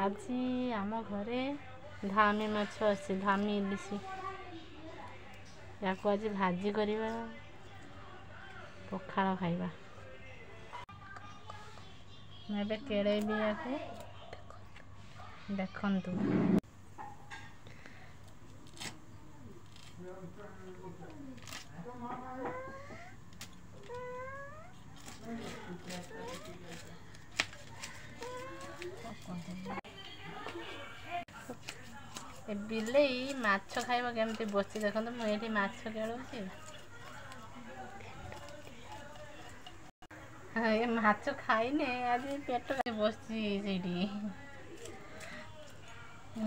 ଆଜି ଆମ ଘରେ ଧାମି ମାଛ ଅଛି, ଧାମି ଇଲିଶି। ୟାକୁ ଆଜି ଭାଜି କରିବା, ପଖାଳ ଖାଇବା। ମୁଁ ଏବେ କେଳେଇବି ୟାକୁ, ଦେଖନ୍ତୁ। ଏ ବିଲେଇ ମାଛ ଖାଇବା କେମିତି ବସି ଦେଖନ୍ତୁ। ମୁଁ ଏଇଠି ମାଛ କେଳଉଛି। ଏ ମାଛ ଖାଇନେ ଆଜି ପେଟ ବସିଛି ସେଇଠି।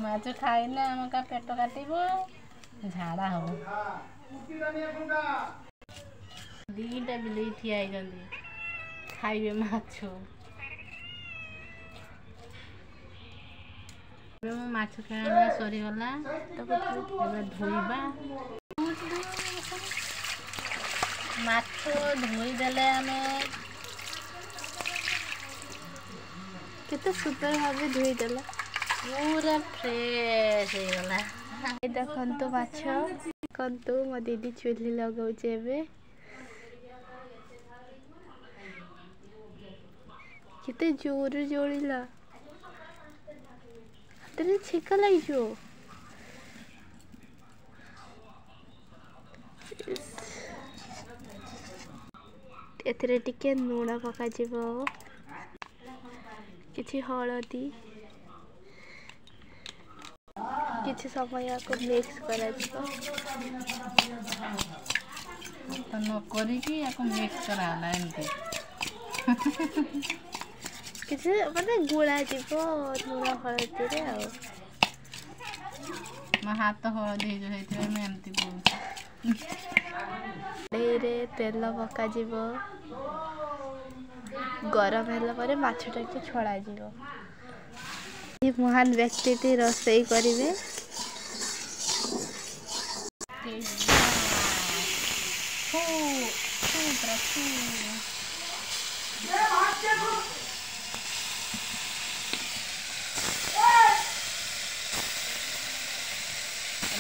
ମାଛ ଖାଇଲେ ଆମକା ପେଟ କାଟିବ, ଝାଡ଼ା ହବ। ଦିଟା ବିଲେଇ ଠିଆ ହେଇଛନ୍ତି, ଖାଇବେ ମାଛ। ଏବେ ମୋ ମାଛ ଖେଳଣା ସରିଗଲା, ଏବେ ଧୋଇବା। ମାଛ ଧୋଇଦେଲେ ଆମେ କେତେ ସୁନ୍ଦର ଭାବେ ଧୋଇଦେଲା, ପୁରା ଫ୍ରେଶ ହେଇଗଲା। ଦେଖନ୍ତୁ ମାଛ, ଦେଖନ୍ତୁ ମୋ ଦିଦି ଚୁଲି ଲଗାଉଛି ଏବେ। କେତେ ଜୋରରେ ଜଳିଲା, ହାତରେ ଛେକା ଲାଗିଯିବ। ଏଥିରେ ଟିକେ ଲୁଣ ପକାଯିବ, କିଛି ହଳଦୀ, କିଛି ସମୟ ୟାକୁ ମିକ୍ସ କରାଯିବ। ତ ନ କରିକି ୟାକୁ ମିକ୍ସ କରାହେଲା ଏମିତି। କିଛି ମାନେ ଗୋଳା ଯିବ ଲୁଣ ହଳଦୀରେ ଆଉ। ମୋ ହାତ ହଳଦୀ ହେଇଯିବ, ସେଇଥିପାଇଁ ମୁଁ ଏମିତି କରୁଛି। କଡ଼େଇରେ ତେଲ ପକାଯିବ, ଗରମ ହେଲା ପରେ ମାଛଟାକୁ ଛଡ଼ାଯିବ। ଏହି ମହାନ ବ୍ୟକ୍ତିଟି ରୋଷେଇ କରିବେ।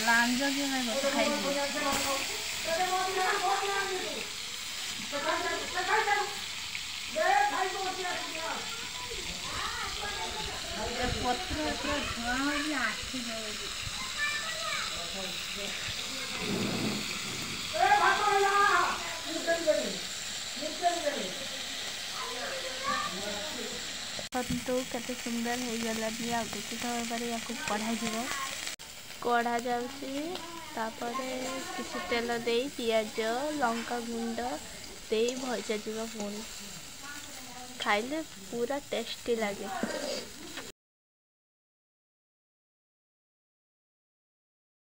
ଲାଞ୍ଜ କି ଖାଇବୁ। ପତ୍ର ପୁରା ଧୂଆଁ ହଉଛି, ଆଖି ଜଳୁଛି। ଦେଖନ୍ତୁ କେତେ ସୁନ୍ଦର ହେଇଗଲାନି। ଆଉ କିଛି ସମୟ ପରେ ୟାକୁ କଢ଼ାଯିବ, କଢ଼ା ଯାଉଛି। ତାପରେ କିଛି ତେଲ ଦେଇ ପିଆଜ ଲଙ୍କା ଗୁଣ୍ଡ ଦେଇ ଭଜାଯିବ। ପୁଣି ଖାଇଲେ ପୁରା ଟେଷ୍ଟି ଲାଗେ।